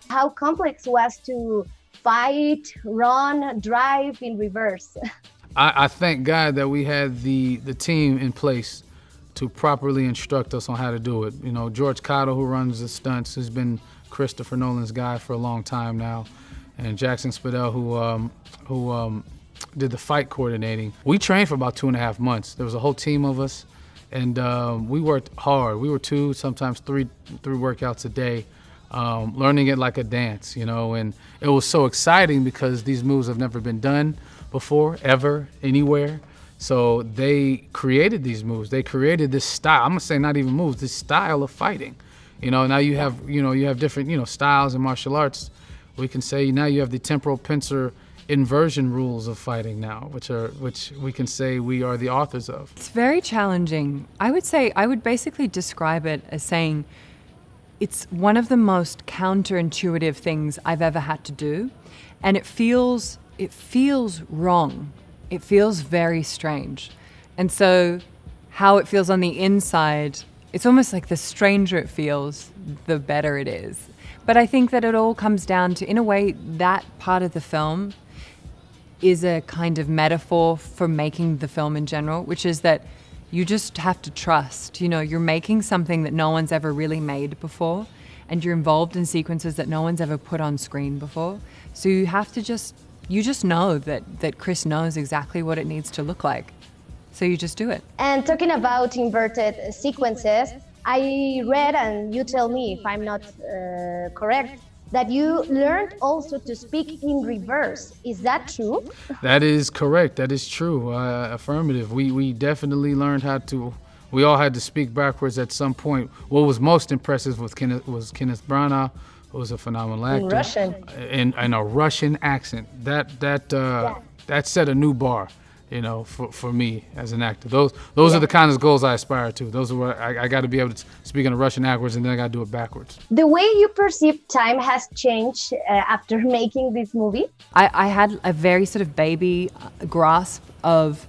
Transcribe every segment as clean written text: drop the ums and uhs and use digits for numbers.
How complex was to fight, run, drive in reverse? I thank God that we had the team in place to properly instruct us on how to do it. You know, George Cotto, who runs the stunts, has been Christopher Nolan's guy for a long time now, and Jackson Spadell, who did the fight coordinating. We trained for about 2.5 months. There was a whole team of us, and we worked hard. We were 2, sometimes three workouts a day, learning it like a dance, you know, and it was so exciting because these moves have never been done before, ever, anywhere. So they created these moves. They created this style. I'm gonna say not even moves, this style of fighting. You know, now you have different, styles in martial arts. We can say now you have the temporal pincer inversion rules of fighting now, which we can say we are the authors of. It's very challenging. I would basically describe it as saying it's one of the most counterintuitive things I've ever had to do, and it feels wrong. It feels very strange. And so how it feels on the inside, it's almost like the stranger it feels, the better it is. But I think that it all comes down to, in a way, that part of the film is a kind of metaphor for making the film in general, which is that you just have to trust. You know, you're making something that no one's ever really made before, and you're involved in sequences that no one's ever put on screen before. So you have to just know that Chris knows exactly what it needs to look like. So you just do it. And talking about inverted sequences, I read, and you tell me if I'm not correct, that you learned also to speak in reverse. Is that true? That is correct. That is true. Affirmative. We definitely learned how to. We all had to speak backwards at some point. What was most impressive was Kenneth Branagh, who was a phenomenal actor. In Russian. In a Russian accent. That set a new bar, for me as an actor. Those are the kind of goals I aspire to. Those are what I got to be able to speak in a Russian backwards, and then I got to do it backwards. The way you perceive time has changed after making this movie? I had a very sort of baby grasp of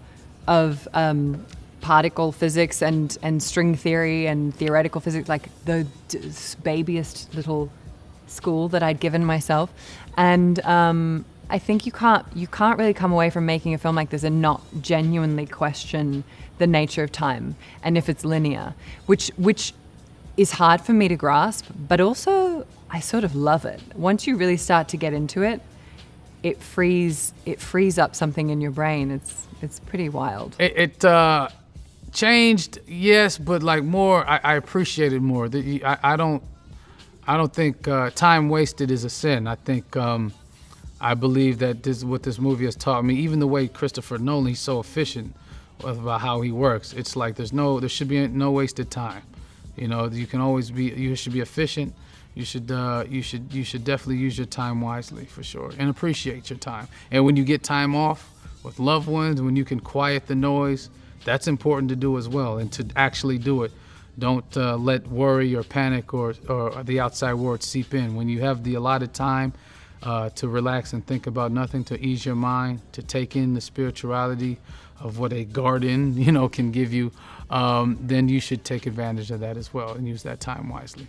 particle physics and string theory and theoretical physics, like the babyest little school that I'd given myself. And I think you can't really come away from making a film like this and not genuinely question the nature of time and if it's linear, which is hard for me to grasp, but also I sort of love it. Once you really start to get into it, it frees up something in your brain. It's pretty wild. It changed, yes, but like more, I appreciate it more. I don't think time wasted is a sin. I think I believe that what this movie has taught me, even the way Christopher Nolan, he's so efficient about how he works. It's like there should be no wasted time. You should be efficient. You should definitely use your time wisely, for sure, and appreciate your time. And when you get time off with loved ones, when you can quiet the noise, that's important to do as well, and to actually do it. Don't let worry or panic or the outside world seep in. When you have the allotted time to relax and think about nothing, to ease your mind, to take in the spirituality of what a garden, can give you, then you should take advantage of that as well and use that time wisely.